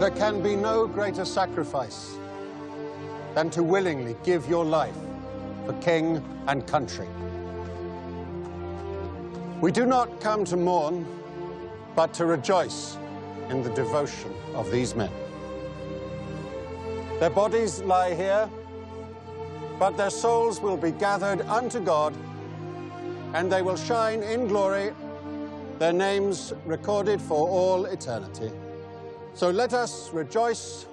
There can be no greater sacrifice than to willingly give your life for king and country. We do not come to mourn, but to rejoice in the devotion of these men. Their bodies lie here, but their souls will be gathered unto God, and they will shine in glory, their names recorded for all eternity. So let us rejoice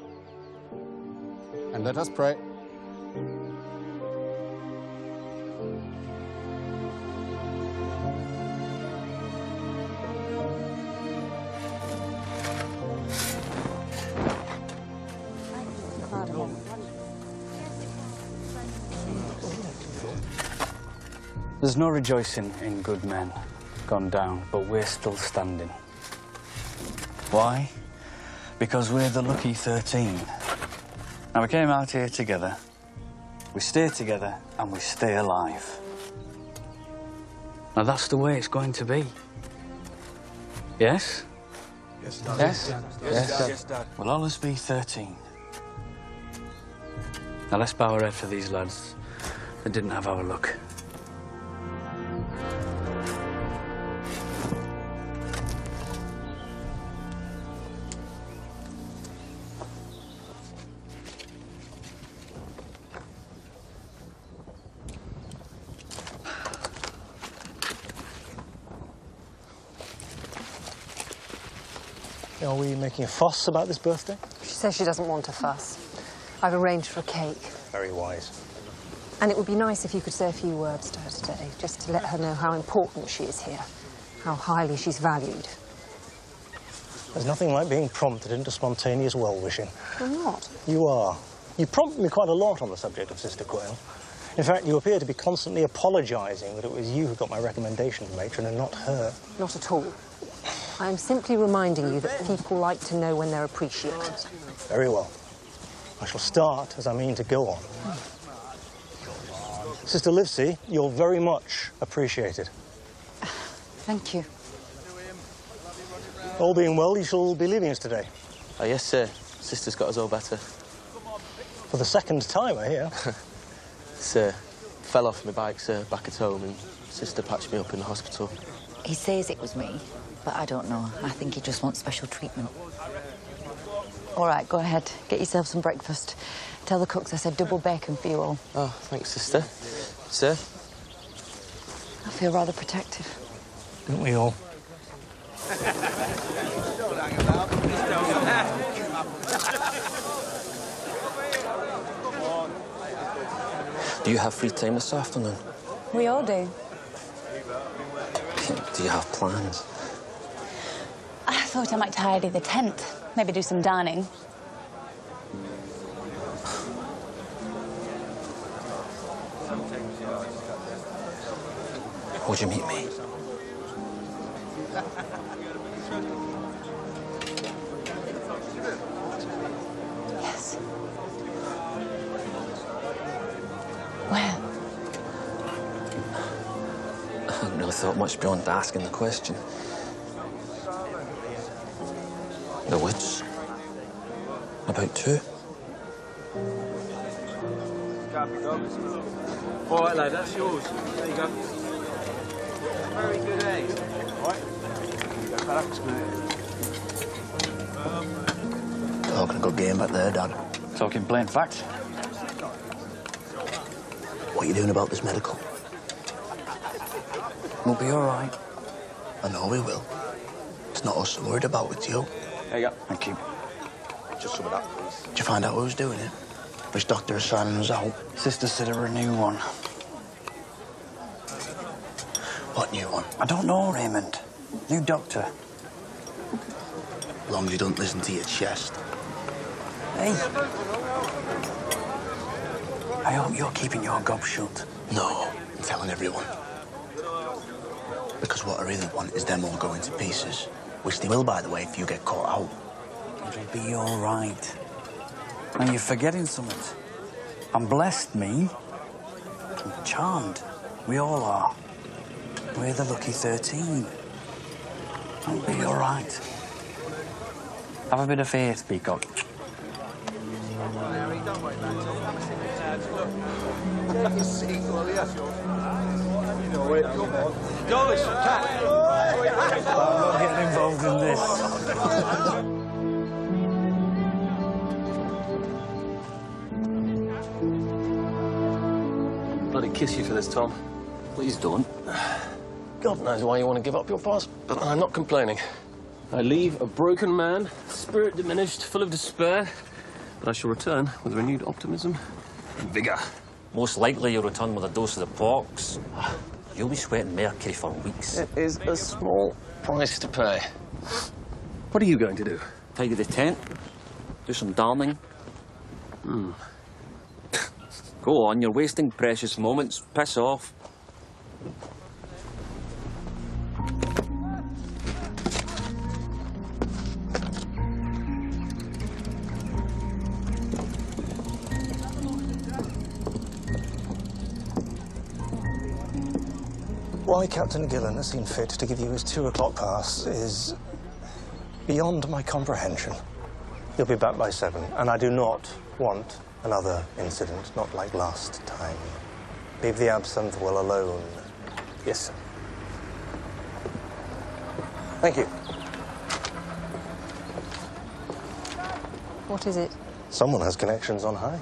and let us pray. There's no rejoicing in good men gone down, but we're still standing. Why? Because we're the lucky 13. Now, we came out here together, we stay together, and we stay alive. Now, that's the way it's going to be. Yes? Yes, Dad. Yes? Yes, Dad. Yes, Dad. We'll always be 13. Now, let's bow our head for these lads that didn't have our luck. Are we making a fuss about this birthday? She says she doesn't want a fuss. I've arranged for a cake. Very wise. And it would be nice if you could say a few words to her today, just to let her know how important she is here, how highly she's valued. There's nothing like being prompted into spontaneous well-wishing. I'm not. You are. You prompt me quite a lot on the subject of Sister Quayle. In fact, you appear to be constantly apologising that it was you who got my recommendation, matron, and not her. Not at all. I am simply reminding you that people like to know when they're appreciated. Very well. I shall start as I mean to go on. Sister Livesey, you're very much appreciated. Thank you. All being well, you shall be leaving us today. Oh, yes, sir. Sister's got us all better. For the second time, I hear. Sir, fell off my bike, sir, back at home, and Sister patched me up in the hospital. He says it was me, but I don't know. I think he just wants special treatment. All right, go ahead. Get yourself some breakfast. Tell the cooks I said double bacon for you all. Oh, thanks, Sister. Sir? I feel rather protective. Don't we all? Do you have free time this afternoon? We all do. Do you have plans? I thought I might tidy the tent, maybe do some darning. Would you meet me? Yes. Where? I hadn't really thought much beyond asking the question. The woods. About 2. All right, lad, that's yours. There you go. Very good, eh? All right. Thanks, mate. Talking a good game back there, Dad. Talking plain fact. What are you doing about this medical? We'll be all right. I know we will. It's not us I'm worried about, it's you. There you go. Thank you. Just some of that, please. Did you find out who's doing it? Which doctor is signing us out? Sister said her a new one. What new one? I don't know, Raymond. New doctor. As long as you don't listen to your chest. Hey. I hope you're keeping your gob shut. No, I'm telling everyone. Because what I really want is them all going to pieces. Which they will, by the way, if you get caught out. It'll be all right. Now, you're forgetting something. I'm blessed, me. I'm charmed. We all are. We're the lucky 13. It'll be all right. Have a bit of faith, Peacock. I'm not getting involved in this. Bloody kiss you for this, Tom. Please don't. God knows why you want to give up your past, but I'm not complaining. I leave a broken man, spirit diminished, full of despair, but I shall return with renewed optimism and vigour. Most likely you'll return with a dose of the pox. You'll be sweating mercury for weeks. It is a small price to pay. What are you going to do? Tidy the tent, do some darning. Go on, you're wasting precious moments. Piss off. Why Captain Gillan has seen fit to give you his 2 o'clock pass is beyond my comprehension. You'll be back by 7, and I do not want another incident, not like last time. Leave the absinthe well alone. Yes, sir. Thank you. What is it? Someone has connections on high.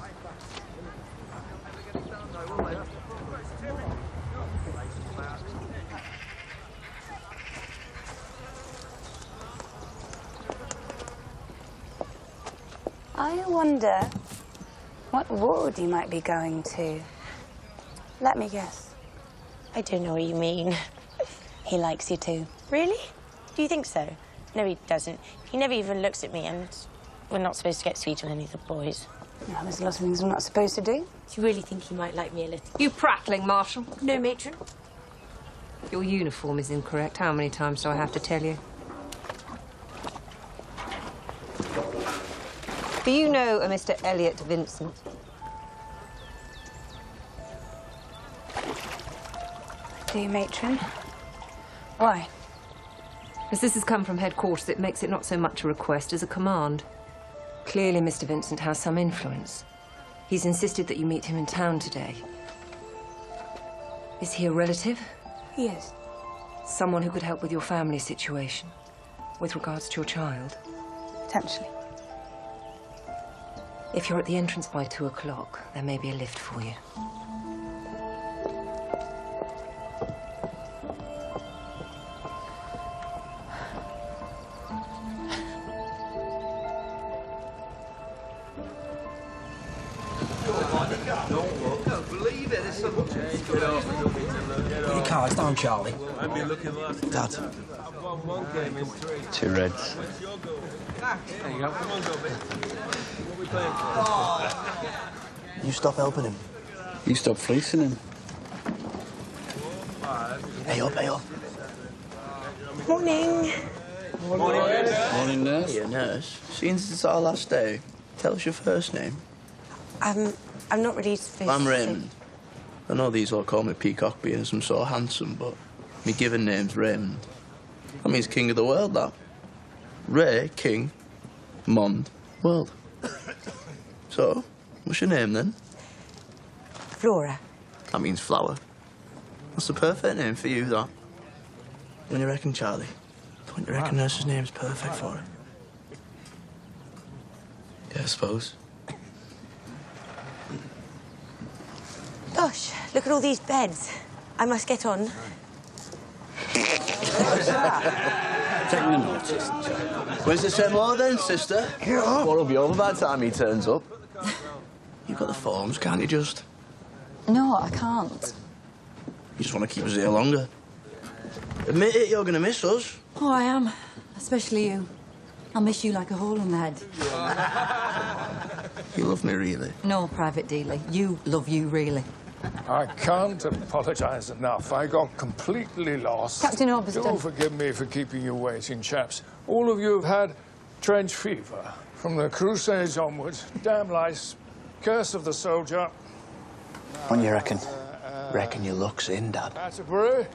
I wonder what ward you might be going to. Let me guess. I don't know what you mean. He likes you too. Really? Do you think so? No, he doesn't. He never even looks at me, and we're not supposed to get sweet on any of the boys. No, there's a lot of things we're not supposed to do. Do you really think he might like me a little? You prattling, Marshal. No, matron. Your uniform is incorrect. How many times do I have to tell you? Do you know a Mr. Elliot Vincent? Do you, matron? Why? As this has come from headquarters, it makes it not so much a request as a command. Clearly, Mr. Vincent has some influence. He's insisted that you meet him in town today. Is he a relative? He is. Someone who could help with your family situation, with regards to your child? Potentially. If you're at the entrance by 2 o'clock, there may be a lift for you. Put your cards down, Charlie. Dad. 2 reds. There you go. Come on, Dobby. What are we playing for? You stop helping him. You stop fleecing him. Hey up, hey up. Morning. Morning, nurse. Hey, nurse. Seeing as it's our last day, tell us your first name. I'm not really supposed I'm to... Raymond. I know these all call me Peacock being some sort of handsome, but me given name's Raymond. That means king of the world, that. Ray, king, Mond, world. So, what's your name, then? Flora. That means flower. That's the perfect name for you, that. When you reckon, Charlie? Don't you reckon nurse's name's perfect for it? Yeah, I suppose. Gosh, look at all these beds. I must get on. Taking the notice. Where's the say more then, sister? What'll be over by the time he turns up? You've got the forms, can't you just? No, I can't. You just want to keep us here longer. Admit it, you're going to miss us. Oh, I am. Especially you. I'll miss you like a hole in the head. You love me, really? No, Private Dealey. You love you, really. I can't apologise enough. I got completely lost. Captain Orbiston. You'll forgive me for keeping you waiting, chaps. All of you have had trench fever. From the Crusades onwards. Damn lice. Curse of the soldier. What do you reckon? Reckon your luck's in, Dad. Atterbury.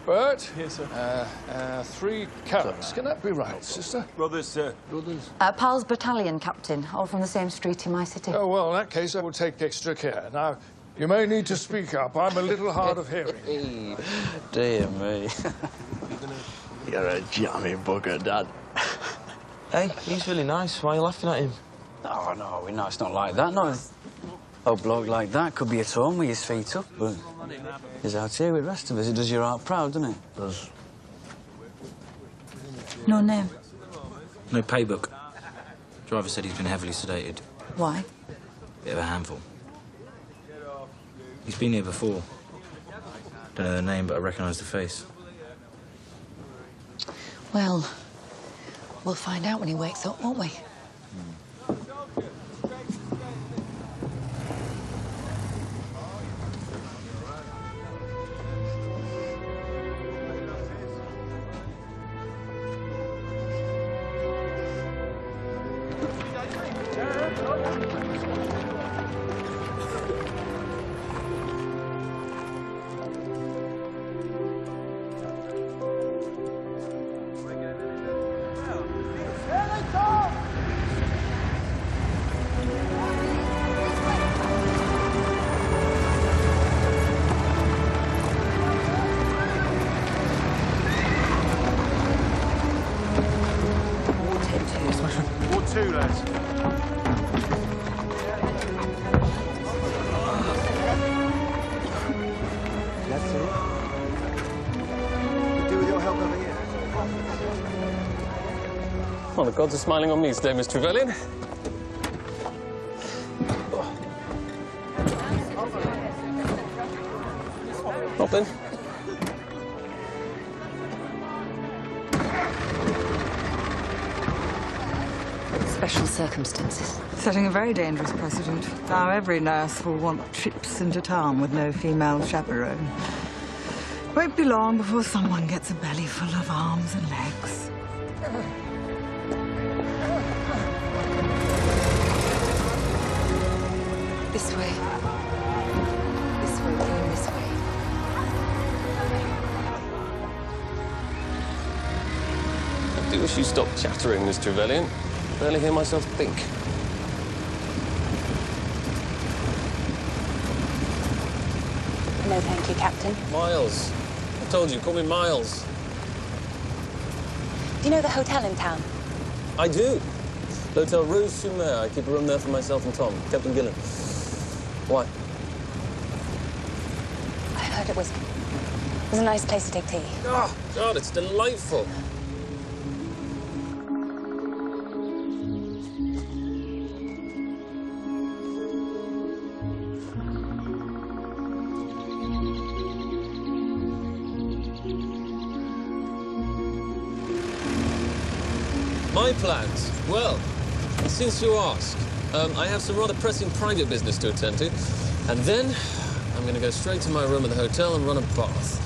Bert, 3 carrots. Can that be right, sister? Brothers, sir. Brothers. Pal's battalion captain, all from the same street in my city. Oh, well, in that case, I will take extra care. Now, you may need to speak up. I'm a little hard of hearing. Dear me. You're a jammy bugger, Dad. Hey, he's really nice. Why are you laughing at him? Oh, no, it's not like that. No, a bloke like that could be at home with his feet up, but he's out here with the rest of us. It does your heart proud, doesn't it? Does. No name. No paybook. Driver said he's been heavily sedated. Why? Bit of a handful. He's been here before. Don't know the name, but I recognise the face. Well, we'll find out when he wakes up, won't we? Well, the gods are smiling on me today, Miss Trevelyan. Hop in. Special circumstances. Setting a very dangerous precedent. Now every nurse will want trips into town with no female chaperone. Won't be long before someone gets a belly full of arms and legs. This way. This way, going this way. I do wish you stopped chattering, Miss Trevelyan. Barely hear myself think. No, thank you, Captain. Miles. I told you, call me Miles. Do you know the hotel in town? I do. L'Hotel Rose sur Mer. I keep a room there for myself and Tom. Captain Gillan. Why? I heard it was a nice place to take tea. Oh, God, it's delightful. My plans? Well, since you ask, I have some rather pressing private business to attend to. And then I'm going to go straight to my room at the hotel and run a bath.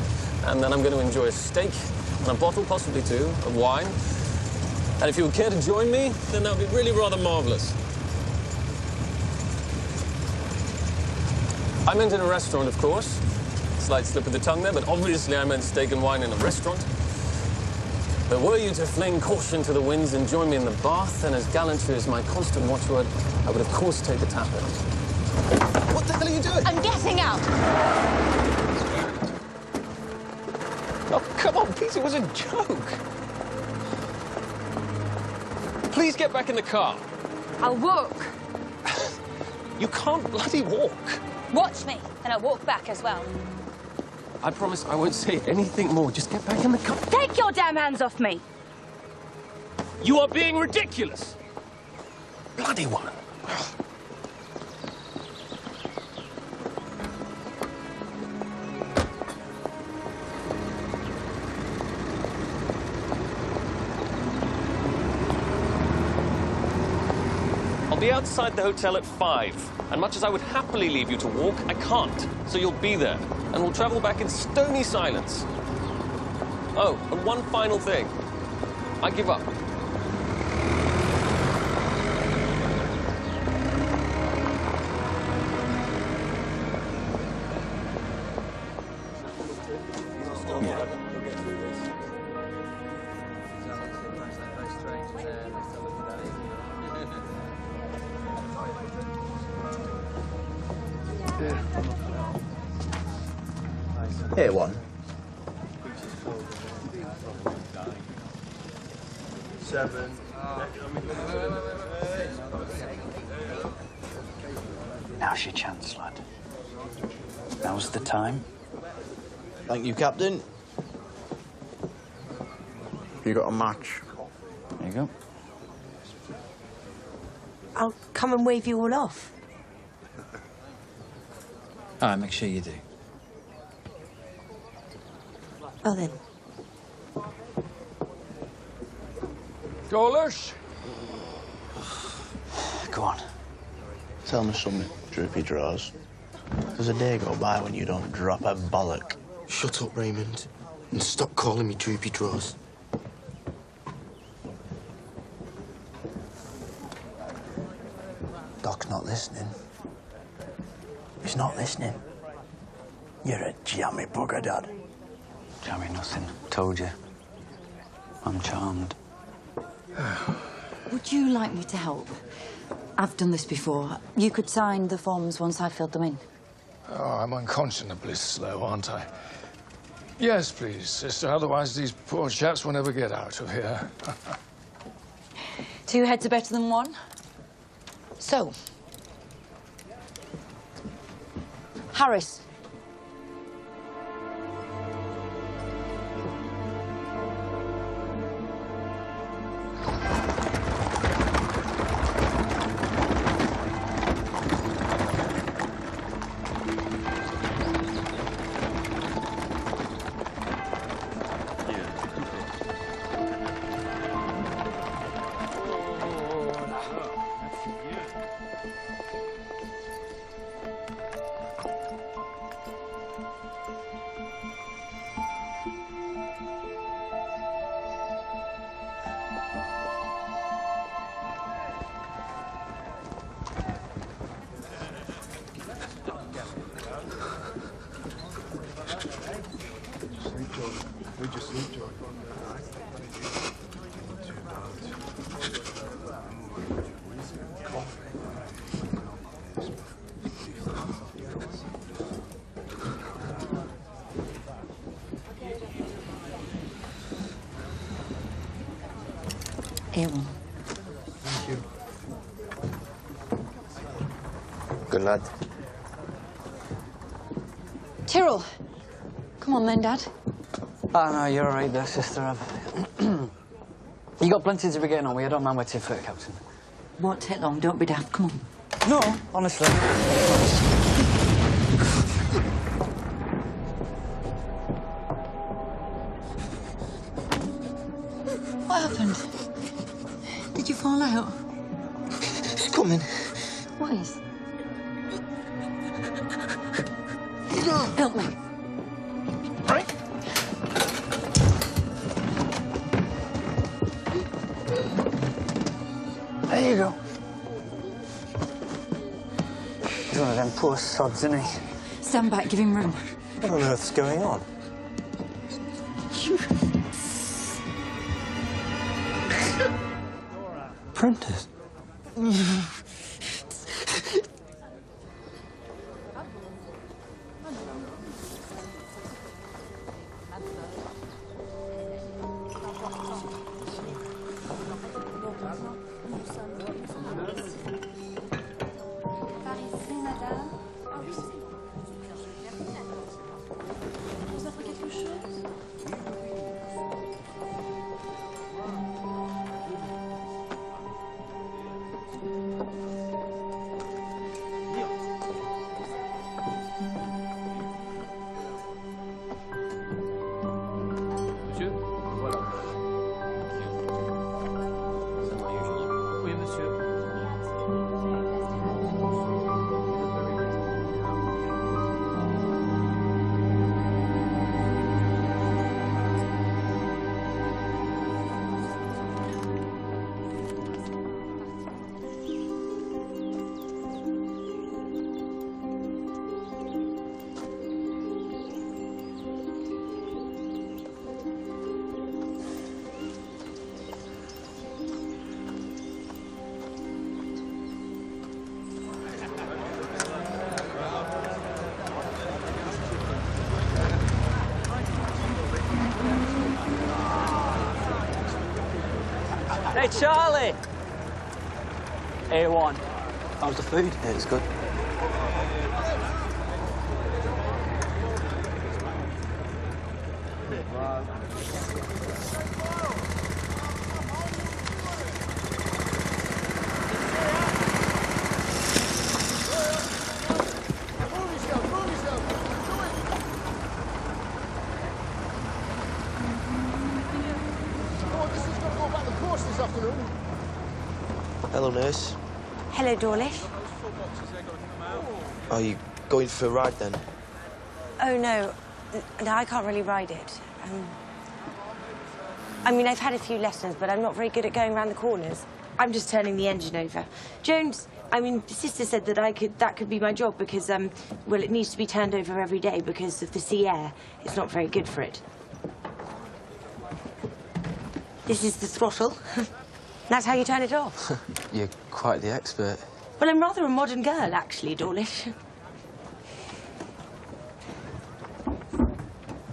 And then I'm going to enjoy a steak and a bottle, possibly two, of wine. And if you would care to join me, then that would be really rather marvellous. I meant in a restaurant, of course. Slight slip of the tongue there, but obviously I meant steak and wine in a restaurant. But were you to fling caution to the winds and join me in the bath, then as gallantry is my constant watchword, I would of course take a tap in. What the hell are you doing? I'm getting out! Oh, come on, Pete, it was a joke. Please get back in the car. I'll walk. You can't bloody walk. Watch me, and I'll walk back as well. I promise I won't say anything more. Just get back in the car. Take your damn hands off me! You are being ridiculous. Bloody one. I'll be outside the hotel at 5. And much as I would happily leave you to walk, I can't. So you'll be there. And we'll travel back in stony silence. Oh, and one final thing. I give up. A1. 7. Now's your chance, lad. Now's the time. Thank you, Captain. You got a match. There you go. I'll come and wave you all off. All right, make sure you do. Oh, then. Goalish? Go on. Tell me something, droopy draws. Does a day go by when you don't drop a bollock? Shut up, Raymond, and stop calling me droopy draws. Doc's not listening. He's not listening. You're a jammy bugger, Dad. Jammy nothing. Told you. I'm charmed. Would you like me to help? I've done this before. You could sign the forms once I've filled them in. Oh, I'm unconscionably slow, aren't I? Yes, please, sister. Otherwise, these poor chaps will never get out of here. 2 heads are better than 1. So, Harris. A1. Thank you. Good lad. Tyrrell. Come on then, Dad. Oh, no, you're all right there, sister. You got plenty to be getting on with. I don't mind waiting for it, Captain. Won't take long. Don't be daft. Come on. No, honestly. What happened? Did you fall out? It's coming. What is? Help me. Right. There you go. He's one of them poor sods, isn't he? Stand back. Give him room. What on earth's going on? Prentice. Hey, Charlie! A1. How's the food? Yeah, it's good. Hello, nurse. Hello, Dawlish. Are you going for a ride, then? Oh, no. No, I can't really ride it. I mean, I've had a few lessons, but I'm not very good at going around the corners. I'm just turning the engine over. Jones, I mean, the sister said that that could be my job because, well, it needs to be turned over every day because of the sea air. It's not very good for it. This is the throttle. That's how you turn it off. You're quite the expert. Well, I'm rather a modern girl, actually, Dawlish.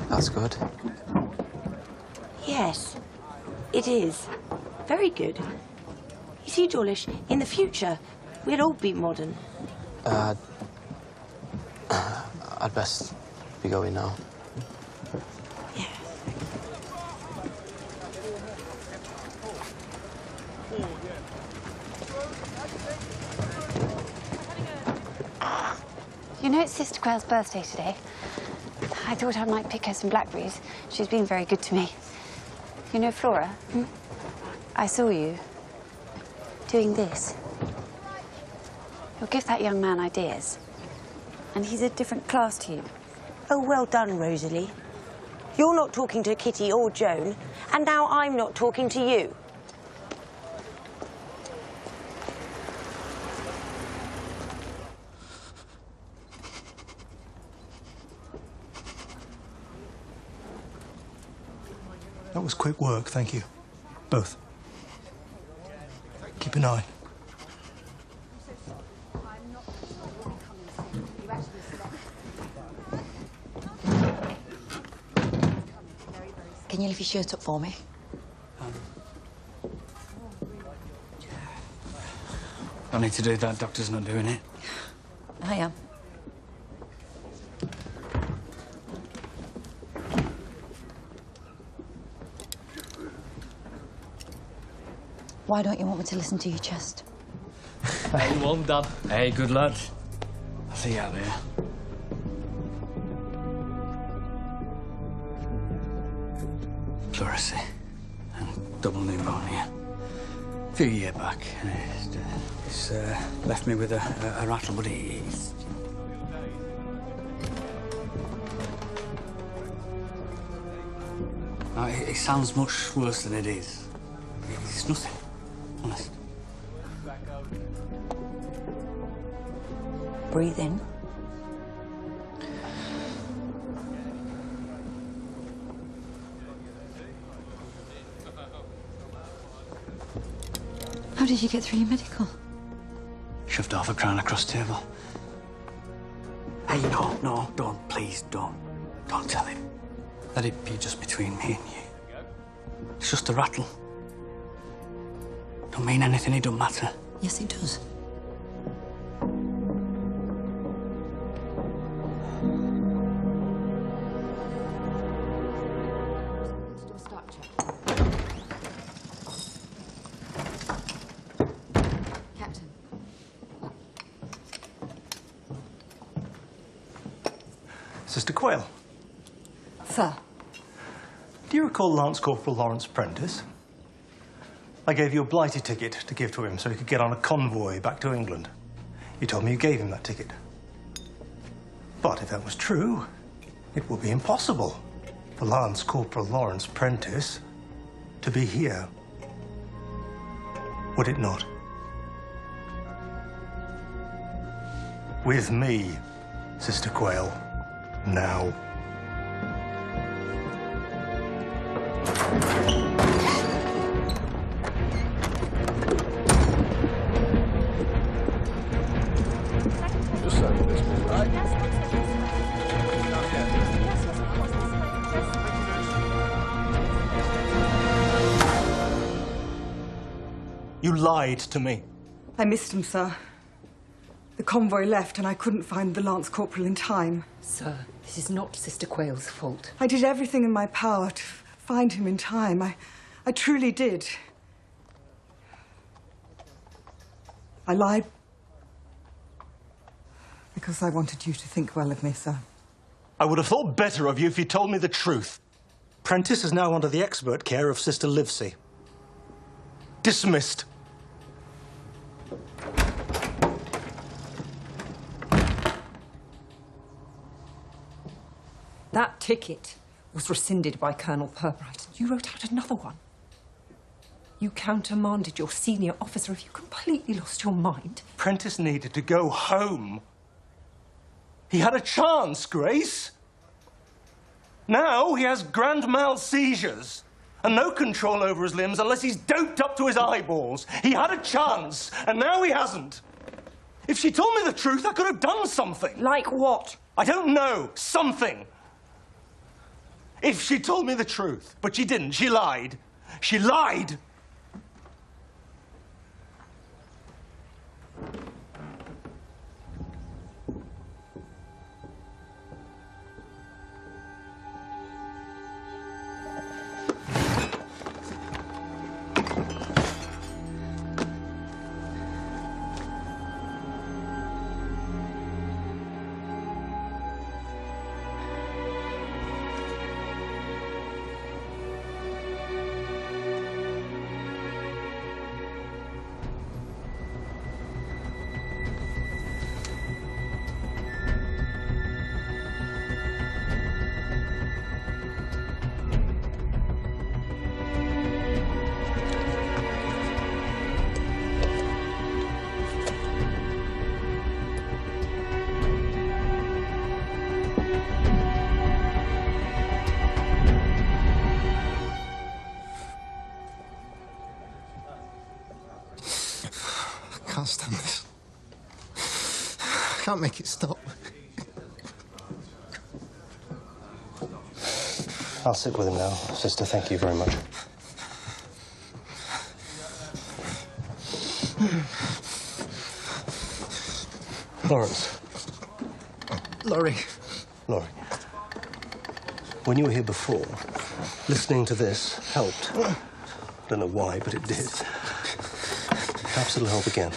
That's good. Yes, it is. Very good. You see, Dawlish, in the future, we'll all be modern. I'd best be going now. You know, it's Sister Quayle's birthday today. I thought I might pick her some blackberries. She's been very good to me. You know, Flora, I saw you doing this. You'll give that young man ideas. And he's a different class to you. Oh, well done, Rosalie. You're not talking to Kitty or Joan, and now I'm not talking to you. That was quick work, thank you. Both. Keep an eye. Can you lift your shirt up for me? I need to do that. Doctor's not doing it. I am. Why don't you want me to listen to your chest? Hey, well done. Hey, good lad. I'll see you out there. Pleurisy and double pneumonia. A few years back, it's left me with a rattle, but it's... No, it sounds much worse than it is. It's nothing, honest. Breathe in. How did you get through your medical? Shoved off a crown across table. Hey, no, don't, please, don't. Don't tell him. Let it be just between me and you. It's just a rattle. Don't mean anything, it don't matter. Yes, it does. Captain. Sister Quayle. Sir. Do you recall Lance Corporal Lawrence Prentice? I gave you a blighted ticket to give to him so he could get on a convoy back to England. You told me you gave him that ticket. But if that was true, it would be impossible for Lance Corporal Lawrence Prentice to be here. Would it not? With me, Sister Quayle. Now. You lied to me. I missed him, sir. The convoy left and I couldn't find the Lance Corporal in time. Sir, this is not Sister Quayle's fault. I did everything in my power to find him in time. I truly did. I lied because I wanted you to think well of me, sir. I would have thought better of you if you told me the truth. Prentice is now under the expert care of Sister Livesey. Dismissed. That ticket was rescinded by Colonel Purbright. You wrote out another one. You countermanded your senior officer. Have you completely lost your mind? Prentice needed to go home. He had a chance, Grace. Now he has grand mal seizures and no control over his limbs unless he's doped up to his eyeballs. He had a chance, and now he hasn't. If she told me the truth, I could have done something. Like what? I don't know. Something. If she told me the truth. But she didn't. She lied. She lied. I can't stand this. I can't make it stop. I'll sit with him now, Sister. Thank you very much. Lawrence. Lawrie. Lawrie. When you were here before, listening to this helped. Don't know why, but it did. Perhaps it'll help again.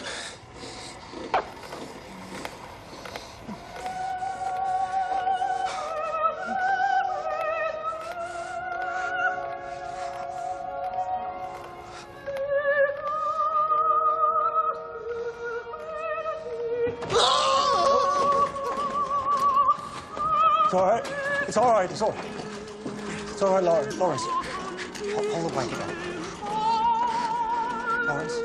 It's all right. It's all right. It's all right. It's all right, Lawrence. Hold the blanket up. Lawrence.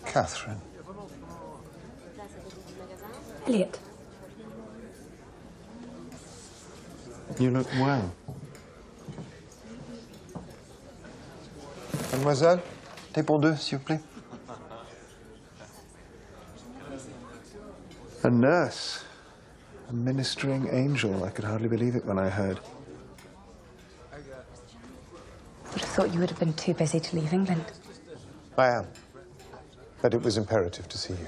Catherine. Elliot. You look well. Mademoiselle, thé pour deux, s'il vous plaît. A nurse. A ministering angel. I could hardly believe it when I heard. Would have thought you would have been too busy to leave England. I am. But it was imperative to see you.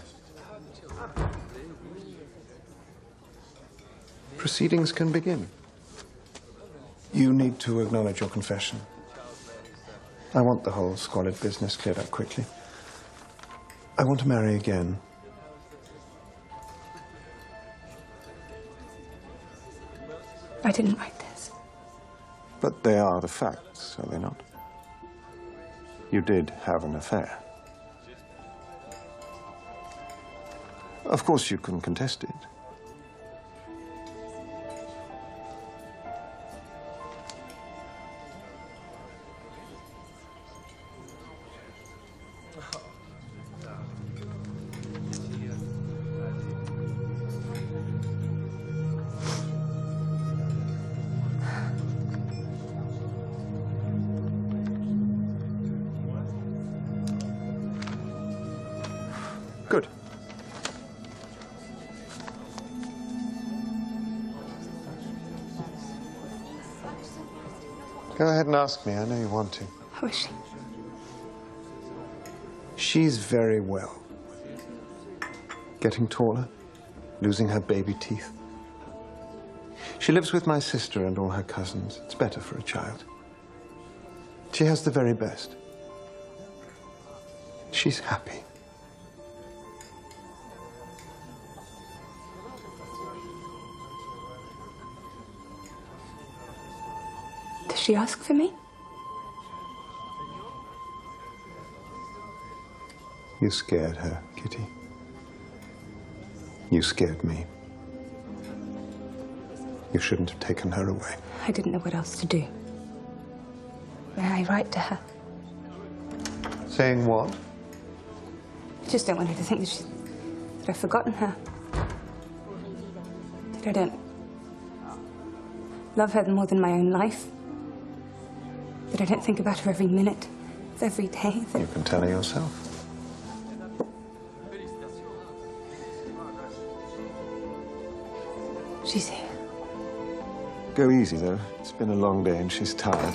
Proceedings can begin. You need to acknowledge your confession. I want the whole squalid business cleared up quickly. I want to marry again. I didn't write this. But they are the facts, are they not? You did have an affair. Of course you can contest it. Good. Go ahead and ask me. I know you want to. How is she? She's very well. Getting taller, losing her baby teeth. She lives with my sister and all her cousins. It's better for a child. She has the very best. She's happy. Does she ask for me? You scared her, Kitty. You scared me. You shouldn't have taken her away. I didn't know what else to do. May I write to her? Saying what? I just don't want her to think that I've forgotten her. That I don't love her more than my own life. That I don't think about her every minute of every day. You can tell her yourself. She's here. Go easy, though. It's been a long day and she's tired.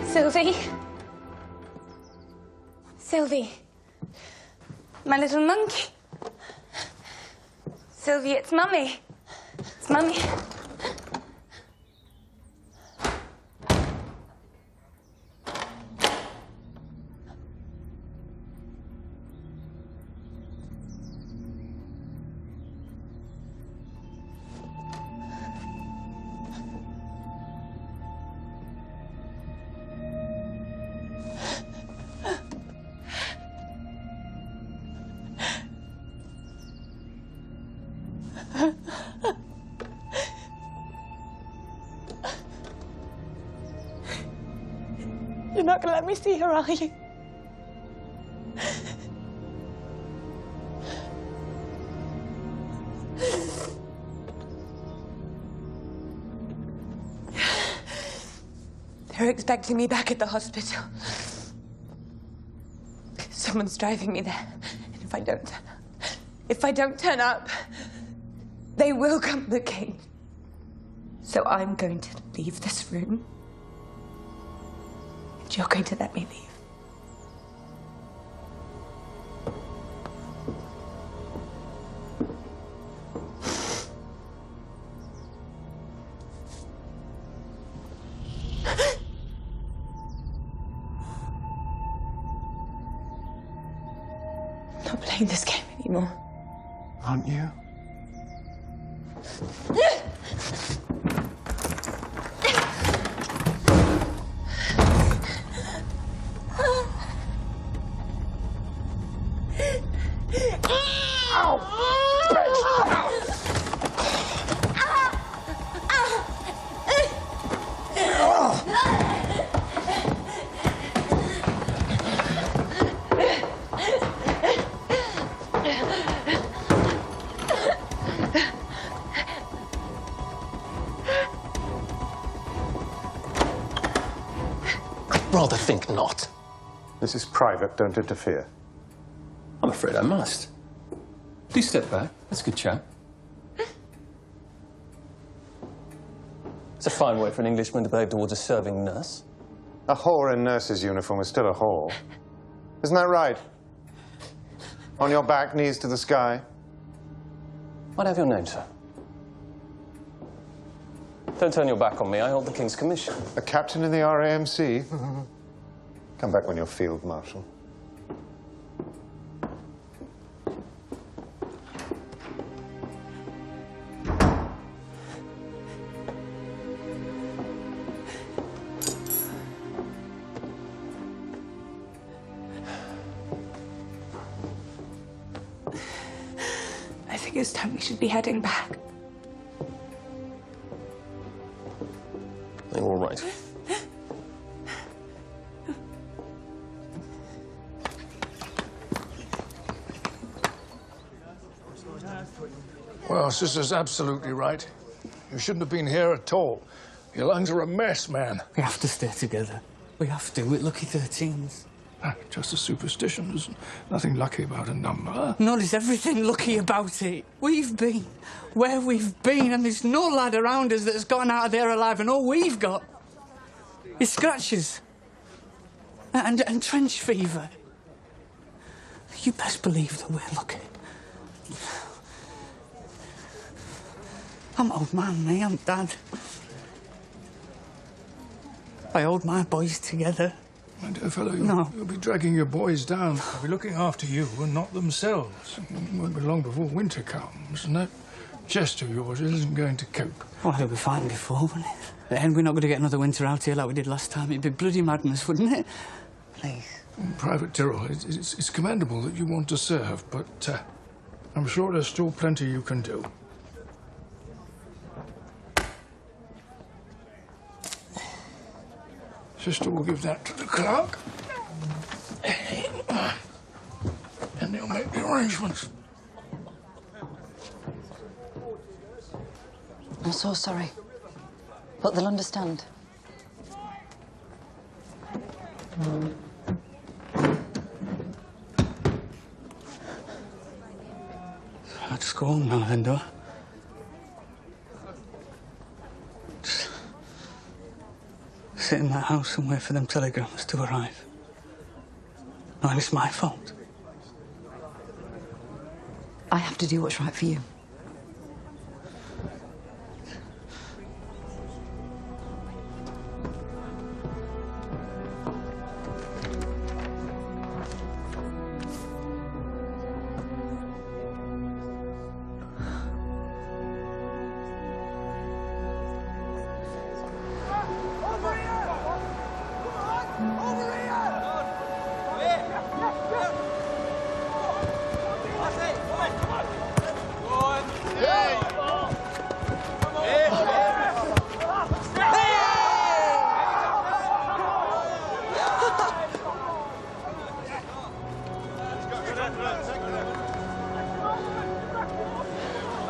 Sylvie. Sylvie. My little monkey. Sylvie, it's Mummy. It's Mummy. You're not going to let me see her, are you? They're expecting me back at the hospital. Someone's driving me there. And if I don't turn up, they will come looking. So I'm going to leave this room. And you're going to let me leave. I'm not playing this game anymore. Aren't you? Rather think not. This is private. Don't interfere. I'm afraid I must. Please step back. That's a good chat. It's a fine way for an Englishman to behave towards a serving nurse. A whore in nurse's uniform is still a whore. Isn't that right? On your back, knees to the sky. I'd have your name, sir. Don't turn your back on me. I hold the King's Commission. A captain in the RAMC? Come back when you're Field Marshal. I think it's time we should be heading back. You're all right. Well, Sister's absolutely right. You shouldn't have been here at all. Your lungs are a mess, man. We have to stay together. We have to. We're lucky 13s. Just a superstition. There's nothing lucky about a number. No, there's everything lucky about it. We've been where we've been, and there's no lad around us that's gotten out of there alive, and all we've got is scratches and trench fever. You best believe that we're lucky. I'm old man, me. I'm dad. I hold my boys together. My dear fellow, No. you'll be dragging your boys down. They'll be looking after you and not themselves. It won't be long before winter comes, and that chest of yours isn't going to cope. Well, it'll be fine before, wouldn't it? And we're not going to get another winter out here like we did last time. It'd be bloody madness, wouldn't it? Please. Private Tyrrell, it's commendable that you want to serve, but I'm sure there's still plenty you can do. Sister will give that to the clerk. And they'll make the arrangements. I'm so sorry. But they'll understand. I'll just go home now, then, do I? Just sit in that house and wait for them telegrams to arrive. No, it's my fault. I have to do what's right for you.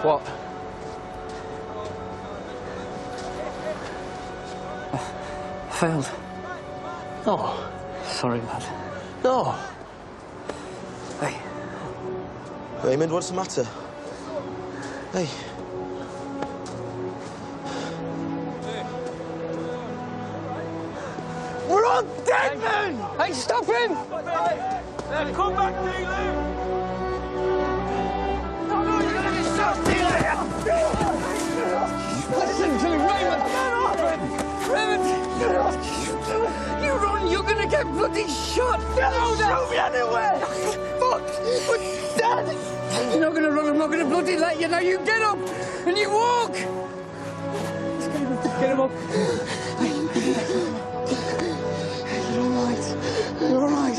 What? Failed. No. Sorry, lad. No. Hey. Raymond, what's the matter? Hey. We're on deck, men! Hey, stop him! Come back, Neely! No, you're gonna be shot, Neely! Listen to me, Raymond! You run, you're gonna get bloody shot! Don't shoot me anywhere! Fuck! But Dad! You're not gonna run, I'm not gonna bloody let you. Now you get up and you walk! Let's get him up. You're all right. You're all right.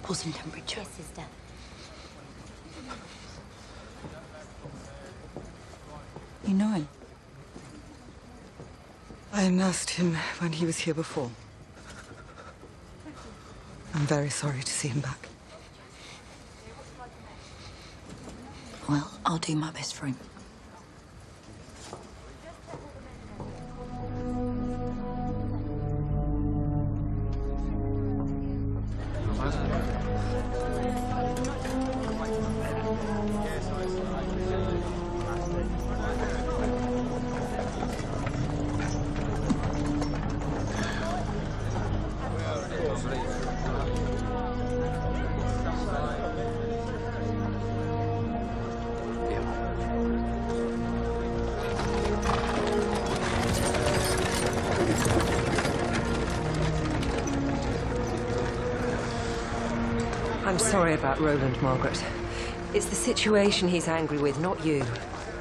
Pulse and temperature. Yes, sister. You know him? I nursed him when he was here before. I'm very sorry to see him back. Well, I'll do my best for him. I'm sorry about Roland, Margaret. It's the situation he's angry with, not you.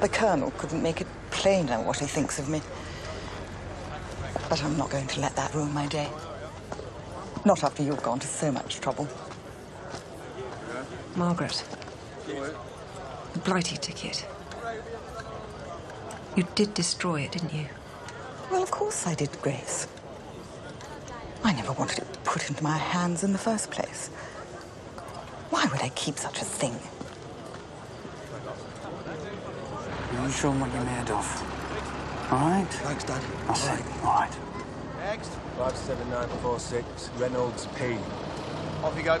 The Colonel couldn't make it plainer what he thinks of me. But I'm not going to let that ruin my day. Not after you've gone to so much trouble. Margaret, the Blighty ticket. You did destroy it, didn't you? Well, of course I did, Grace. I never wanted it put into my hands in the first place. Why would I keep such a thing? You show them what you're made of. All right? Thanks, Dad. That's it. All right. Next. 57946, Reynolds P. Off you go.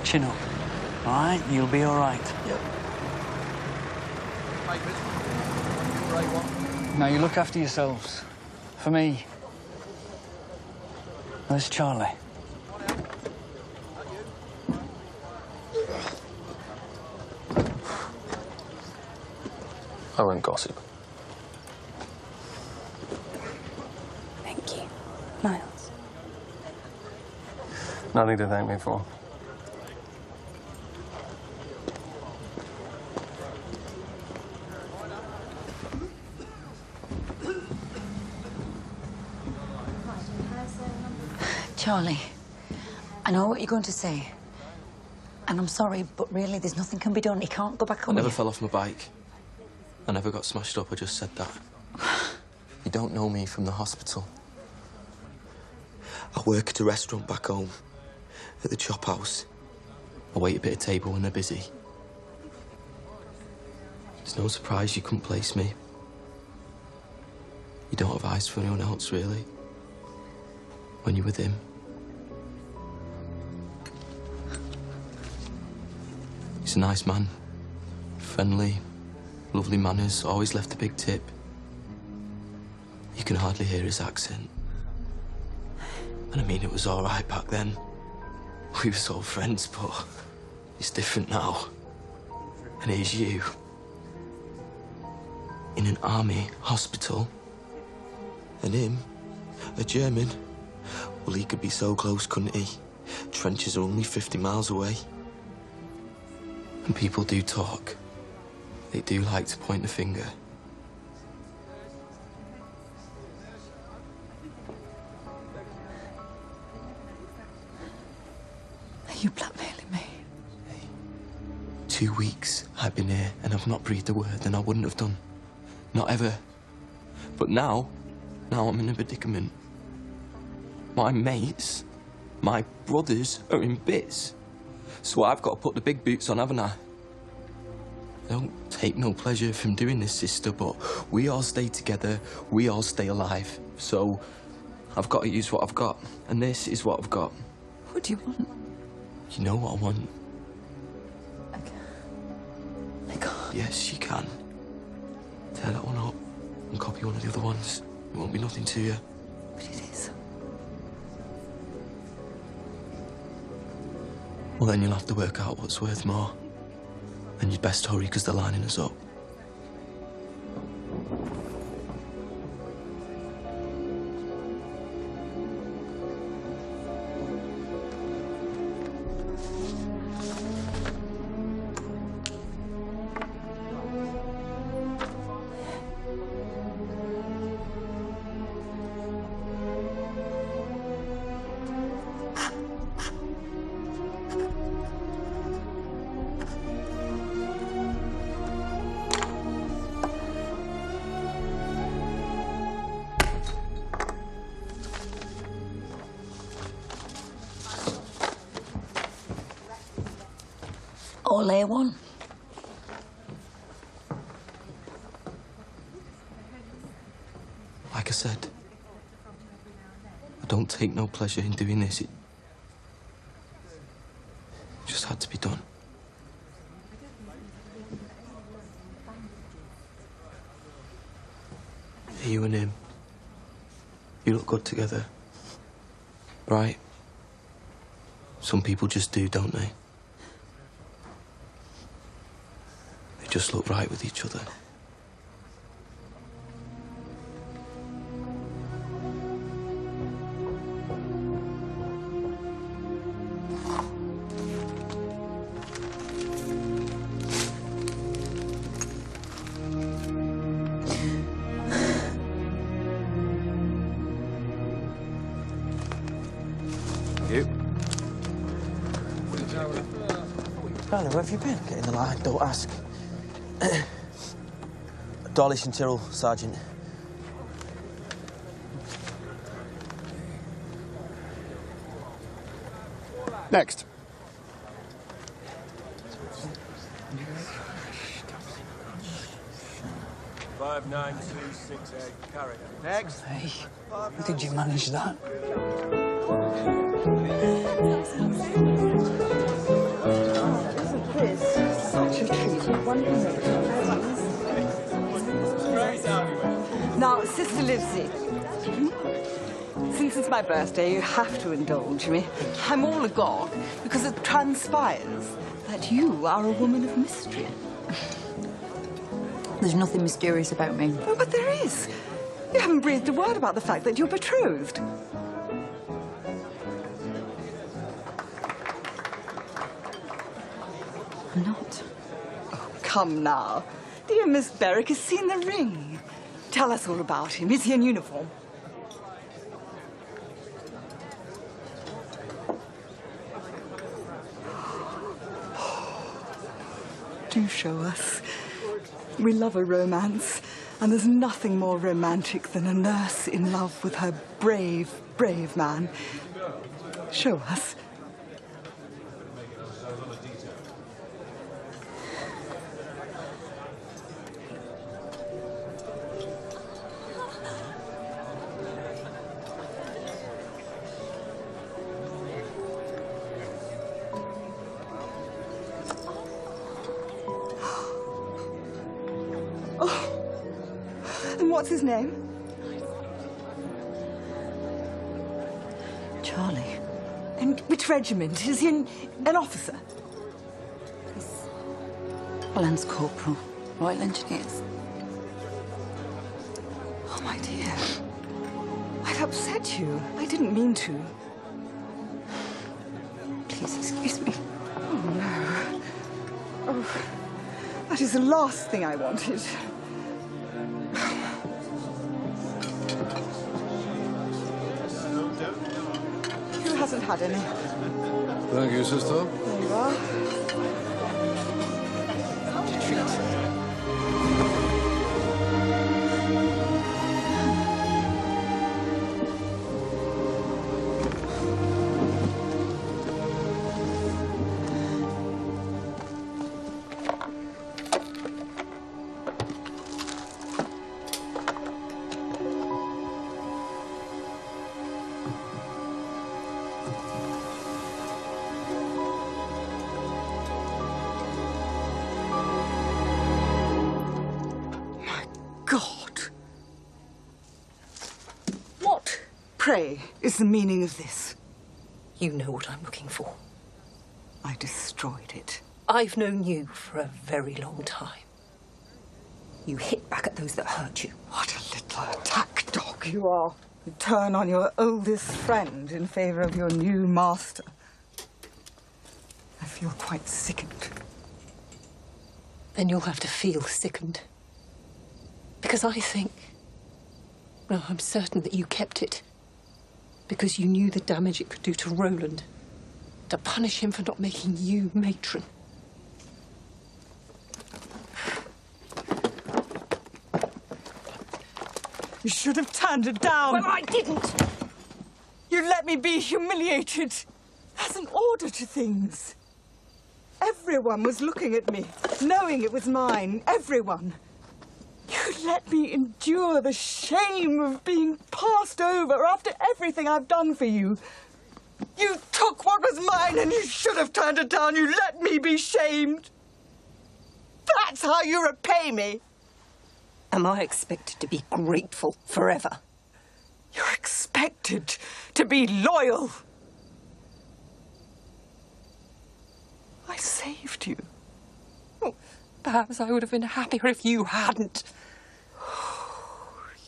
Chin up. All right? You'll be all right. Yep. Papers. Grey one. Now, you look after yourselves. For me. Where's Charlie? I won't gossip. Thank you, Miles. Nothing to thank me for. Charlie, I know what you're going to say. And I'm sorry, but really, there's nothing can be done. He can't go back on I never you. fell off my bike. I never got smashed up, I just said that. You don't know me from the hospital. I work at a restaurant back home, at the chop house. I wait a bit of table when they're busy. It's no surprise you couldn't place me. You don't have eyes for anyone else, really. When you're with him. He's a nice man. Friendly, lovely manners, always left a big tip. You can hardly hear his accent. And I mean, it was all right back then. We were sort of friends, but it's different now. And here's you. In an army hospital. And him, a German. Well, he could be so close, couldn't he? Trenches are only 50 miles away. And people do talk. They do like to point the finger. Are you blackmailing me? 2 weeks I've been here and I've not breathed a word, and I wouldn't have done. Not ever. But now I'm in a predicament. My mates, my brothers are in bits. So I've got to put the big boots on, haven't I? I don't take no pleasure from doing this, sister, but we all stay together, we all stay alive. So I've got to use what I've got, and this is what I've got. What do you want? You know what I want? I can't. Yes, you can. Tear that one up and copy one of the other ones. It won't be nothing to you. But it is. Well, then you'll have to work out what's worth more. And you'd best hurry, because they're lining us up. All A1. Like I said, I don't take no pleasure in doing this. It just had to be done. You and him, you look good together, right? Some people just do, don't they? They just look right with each other. Darling, where have you been? Get in the line, don't ask. Dawlish and Tyrrell, Sergeant. Next. Five, 9, 2, 6, 8, carry. Next. Hey, how did you manage that? Such a treat. Now, Sister Livesey, since it's my birthday, you have to indulge me. I'm all agog because it transpires that you are a woman of mystery. There's nothing mysterious about me. Oh, but there is. You haven't breathed a word about the fact that you're betrothed. I'm not. Oh, come now. Dear Miss Berwick has seen the ring. Tell us all about him. Is he in uniform? Do show us. We love a romance, and there's nothing more romantic than a nurse in love with her brave, brave man. Show us. What's his name? Charlie. And which regiment? Is he an officer? Lance Corporal, Royal Engineers. Oh, my dear. I've upset you. I didn't mean to. Please excuse me. Oh, no. Oh, that is the last thing I wanted. Who hasn't had any? Thank you, sister. There you are. Such a treat. Pray, is the meaning of this? You know what I'm looking for. I destroyed it. I've known you for a very long time. You hit back at those that hurt you. What a little attack dog you are. You turn on your oldest friend in favour of your new master. I feel quite sickened. Then you'll have to feel sickened. Because I think... well, I'm certain that you kept it. Because you knew the damage it could do to Roland. To punish him for not making you matron. You should have turned it down. Well, I didn't. You let me be humiliated. There's an order to things. Everyone was looking at me, knowing it was mine. Everyone. You let me endure the shame of being passed over after everything I've done for you. You took what was mine and you should have turned it down. You let me be shamed. That's how you repay me. Am I expected to be grateful forever? You're expected to be loyal. I saved you. Perhaps I would have been happier if you hadn't.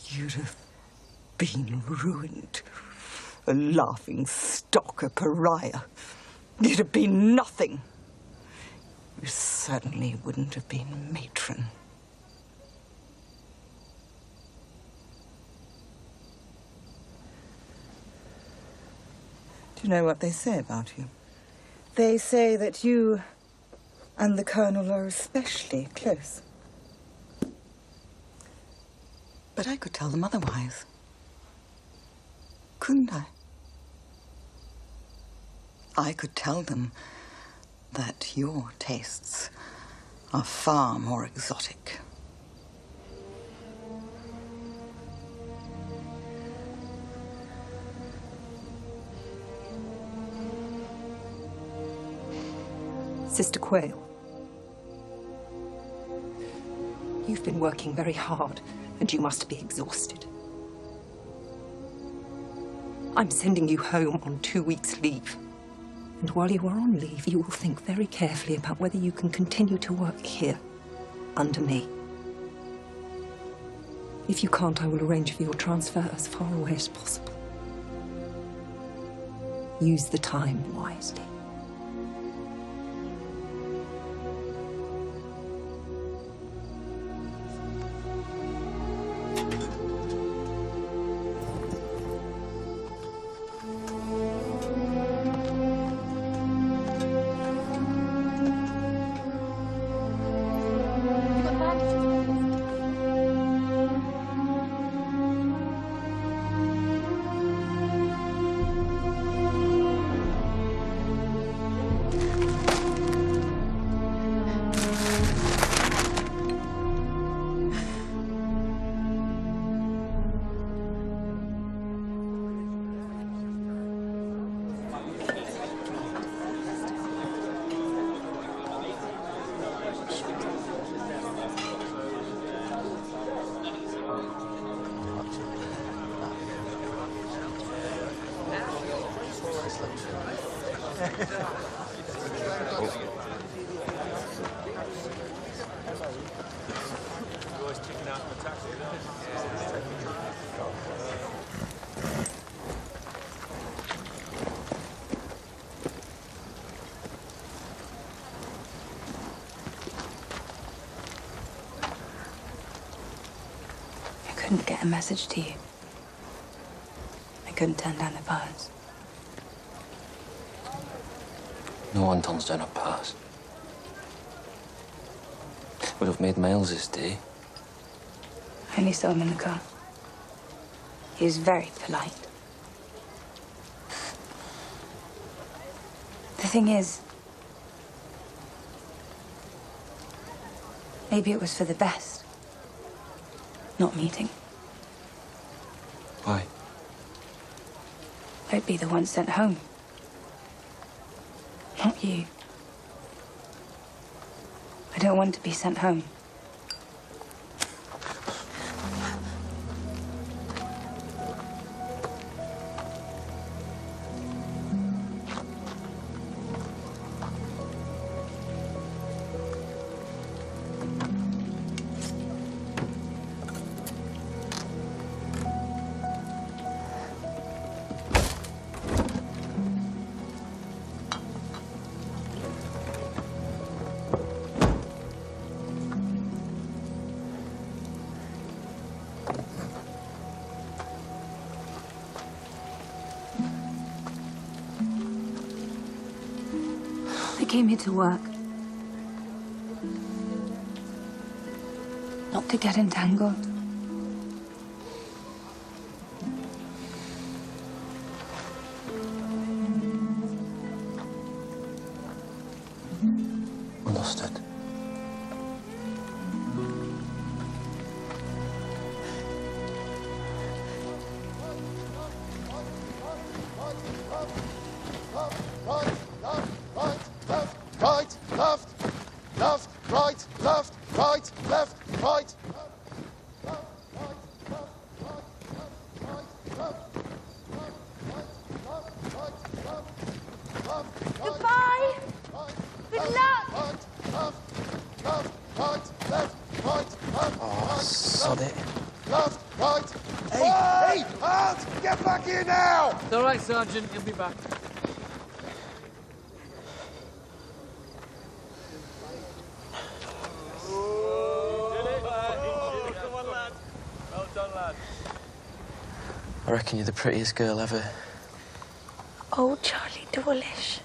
You'd have been ruined. A laughing stock, a pariah. You'd have been nothing. You certainly wouldn't have been matron. Do you know what they say about you? They say that you and the Colonel are especially close. But I could tell them otherwise. Couldn't I? I could tell them that your tastes are far more exotic. Sister Quayle, you've been working very hard, and you must be exhausted. I'm sending you home on 2 weeks' leave. And while you are on leave, you will think very carefully about whether you can continue to work here, under me. If you can't, I will arrange for your transfer as far away as possible. Use the time wisely. I couldn't get a message to you. I couldn't turn down the phones. No one turns down a pass. Would have made Miles this day. I only saw him in the car. He was very polite. The thing is, maybe it was for the best, not meeting. Why? I'd be the one sent home. Not you. I don't want to be sent home. I came here to work. Not to get entangled. Understood. Right. Hey, Art, get back here now! It's all right, Sergeant. You'll be back. I reckon you're the prettiest girl ever. Oh, Charlie Dawlish.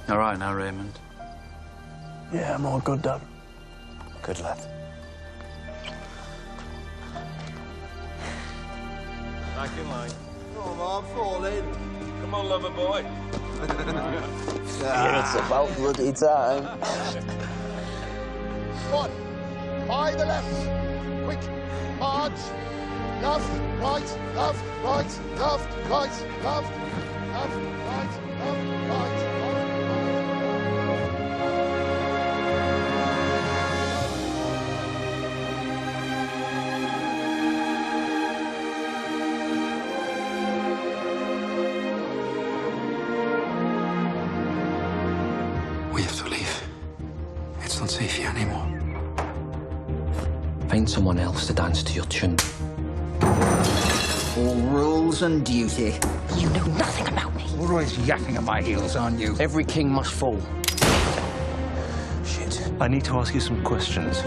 All right now, Raymond. Yeah, I'm all good, Dad. Good lad. Back in line. Oh, I'm falling. Come on, lover boy. It's about bloody time. One. By the left. Quick. March. Left. Right. Left. Right. Left. Right. Left. Left. Right. Left. Right. We have to leave. It's not safe here anymore. Find someone else to dance to your tune. All rules and duty. You know nothing about me. Always yakking at my heels, aren't you? Every king must fall. Shit. I need to ask you some questions.